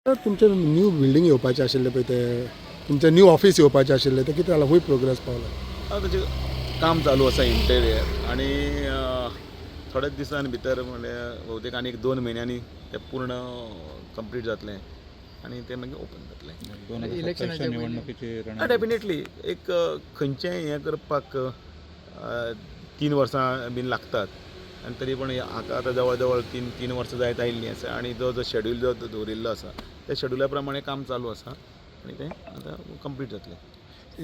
तुमचे new building येवपाचें आशिल्लें पळय ते तुमचें न्यू ऑफिस येवपाचें आशिल्लें ते कितें जालां? खूब प्रोग्रेस पावला? ताचें काम चालू आसा इंटेरियर आणि थोड्याच दिसांनी भितर म्हणल्यार भोवतेक आनी 2 म्हयन्यांनी तें पूर्ण कंप्लीट जातलें आणि ते मागीर ओपन जातलें. इलेक्शनाच्या निवडणुकीची डेफिनेटली एक खंयचेंय हें करपाक 3 वर्सां बीन लागतात आनी तरी पूण हाका आतां जवळ जवळ 3 वर्सां जायत आयिल्लीं आसा आणि जो शेड्यूल जो दवरिल्लो आसा त्या शेड्युला प्रमाणे काम चालू आसा आणि तें आतां कंप्लीट जातलें.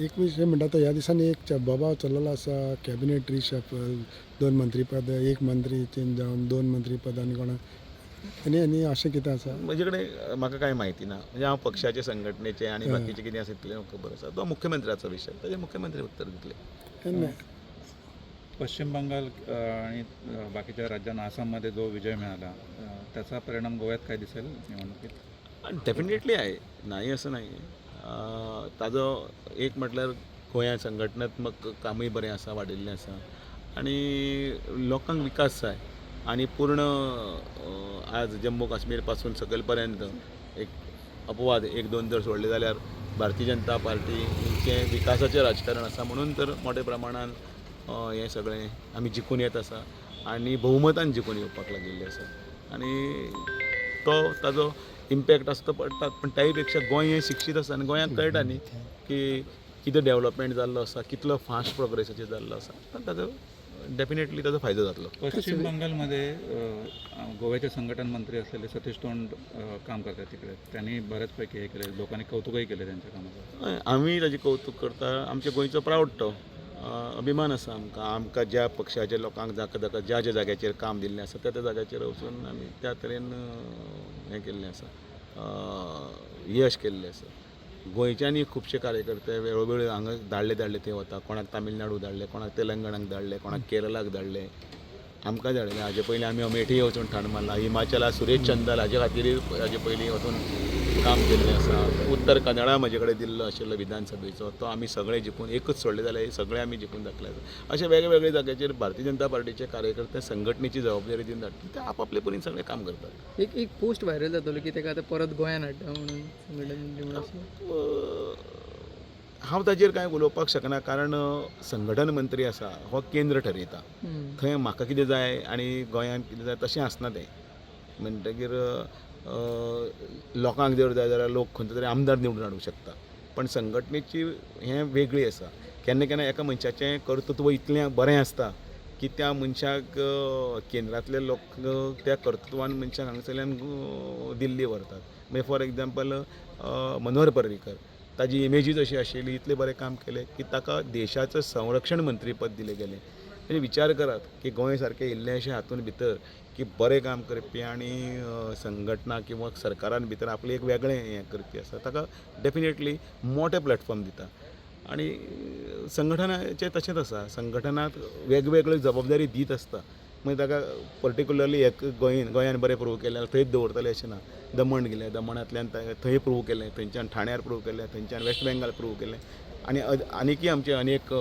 एक विशय म्हणटा तो ह्या दिसांनी एक बोबाव चल्लेलो आसा, कॅबिनेट रिशफल, 2 मंत्रीपद, 1 मंत्री चेंज जावन 2 मंत्रीपद आनी कोणाक आनी अशें कितें आसा? म्हजे कडेन म्हाका कांय म्हायती ना. म्हणजे हांव पक्षाचे संघटनेचे आनी बाकीचे कितें आसा तितलें म्हाका खबर आसा. तो मुख्यमंत्र्याचो विशय, ताजे मुख्यमंत्री उत्तर दितले. केन्ना? पश्चिम बंगाल आणि बाकीच्या राज्यांना आसाममध्ये जो विजय मिळाला त्याचा परिणाम गोव्यात काय दिसेल निवडणुकीत? डेफिनेटली आहे, नाही असं नाही. ताजो एक म्हटल्यार गोंयांत संघटनात्मक कामूय बरें आसा, वाडिल्लें आसा आनी लोकांक विकास जाय आनी पूर्ण आज जम्मू काश्मीर पासून सकयल पर्यंत एक अपवाद 1-2 जर सोडले जाल्यार भारतीय जनता पार्टीचें विकासाचें राजकारण आसा. म्हणून तर मोठ्या प्रमाणान हें सगळें आमी जिखून येत आसा आनी भोवमतान जिखून येवपाक लागिल्ले आसा आनी तो ताजो इम्पॅक्ट आसा तो पडटात. पण त्याय पेक्षा गोंय हें शिक्षीत आसा आनी गोंयांक कळटा न्ही की कितें डेवलपमेंट जाल्लो आसा, कितलो फास्ट प्रोग्रेसाचेर जाल्लो आसा. पण ताजो डेफिनेटली ताजो फायदो जातलो. पश्चिम बंगालमध्ये गोव्याचे संघटन मंत्री असलेले सतीश तोंड काम करतात तिकडे. त्यांनी बऱ्याचपैकी हे केले, लोकांनी कौतुकही केले त्यांच्या कामाचं. आमी ताजें कौतुक करता. आमच्या गोंयचो प्रावड तो अभिमान आसा आमकां ज्या पक्षाच्या लोकांक जाका ज्या जाग्याचेर काम दिल्लें आसा त्या जाग्याचेर वचून आमी त्या तरेन हें केल्लें आसा, यश केल्लें आसा. गोंयच्यांनी खुबशे कार्यकर्ते वेळोवेळी हांगा धाडले थंय वता. कोणाक तामिळनाडू धाडले, कोणाक तेलंगणाक धाडले, कोणाक केरळाक धाडले, आमकां धाडले. हाजे पयलीं आमी अमेठी वचून ठाण मारला. हिमाचला सुरेश चंदल हाजे खातीर हाजे पयलीं वचून काम केल्लें आसा. उत्तर कन्नडा म्हजे कडेन दिल्लो आशिल्लो विधानसभेचो, तो आमी सगळे जिखून एकच सोडले जाल्यार सगळे आमी जिखून दाखल्यात. अशे वेगवेगळे जाग्याचेर भारतीय जनता पार्टीचे कार्यकर्ते संघटनेची जबाबदारी दिवन धाडटात. ते आपआपले परीन सगळे काम करतात. एक पोस्ट व्हायरल जातलो की तेका आतां परत गोंयान हाडटा म्हणून संघटन मंत्री म्हणून. हांव ताजेर कांय उलोवपाक शकना, कारण संघटन मंत्री आसा हो केंद्र ठरयता. थंय म्हाका कितें जाय आनी गोंयांत कितें जाय तशें आसना तें. म्हणटकीर लोकांक जर जाय जाल्यार लोक खंयचो तरी आमदार निवडून हाडूंक शकता. पण संघटनेची हें वेगळी आसा. केन्ना केन्ना एका मनशाचें कर्तृत्व इतलें बरें आसता की त्या मनशाक केंद्रांतले लोक त्या कर्तृत्वान मनशाक हांगासरल्यान दिल्ली व्हरतात. म्हणजे फॉर एग्जाम्पल मनोहर पर्रीकर, ताजी इमेजीच अशी आशिल्ली, इतलें बरें काम केलें की ताका देशाचो संरक्षण मंत्री पद दिलें गेलें. म्हणजे विचार करात की गोंय सारकें इल्लेशें हातूंत भितर की बरें काम करपी आनी संघटना किंवा सरकारान भितर आपलें एक वेगळें हें करपी आसा, ताका डेफिनेटली मोठे प्लॅटफॉर्म दिता. आनी संघटनाचें तशेंच आसा, संघटनाक वेगवेगळ्यो जबाबदारी दीत आसता. मागीर ताका पर्टिक्युलरली एक गोंयान बरें प्रूव केलें थंयच दवरतलें अशें ना. दमण गेलें, दमणांतल्यान थंय प्रूव केलें, थंयच्यान ठाण्यार प्रूव केलें, थंयच्यान वेस्ट बेंगाल प्रूव केलें आनी आनीकय आमचे अनेक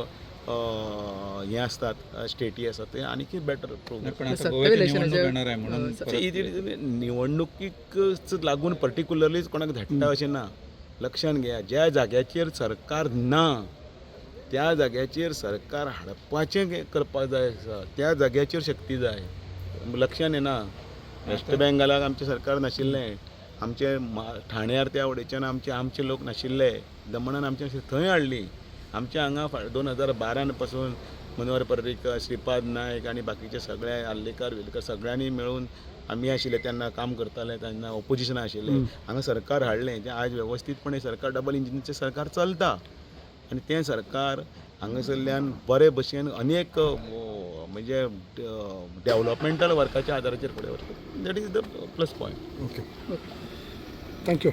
हें आसतात स्टेटी आसात ते आनीकय बेटर प्रूव निवडणुकीक लागून पर्टिक्युलरलीच कोणाक धाडटा अशें ना. लक्षांत घेया, ज्या जाग्याचेर सरकार ना त्या जाग्याचेर सरकार हाडपाचें करपाक जाय आसा, त्या जाग्याचेर शक्ती जाय. लक्षांत येना, वेस्ट बेंगालाक आमचें सरकार नाशिल्लें, आमचे ठाण्यार त्या वटेच्यान आमचे लोक नाशिल्ले, दमणान आमचे थंय हाडली. आमच्या हांगा 2012 पासून मनोहर पर्रीकर, श्रीपाद नायक आनी बाकीचे सगळे आल्लेकार वेलकर सगळ्यांनी मेळून आमी आशिल्ले तेन्ना काम करताले, तेन्ना ऑपोजिशना आशिल्ले, हांगा सरकार हाडलें. जें आज वेवस्थीतपणे सरकार डबल इंजिनीचें सरकार चलता आनी तें सरकार हांगासरल्यान बरे भशेन अनेक म्हणजे डेवलॉपमेंटल वर्काच्या आदाराचेर फुडें वता. That is the plus point. Okay, thank you.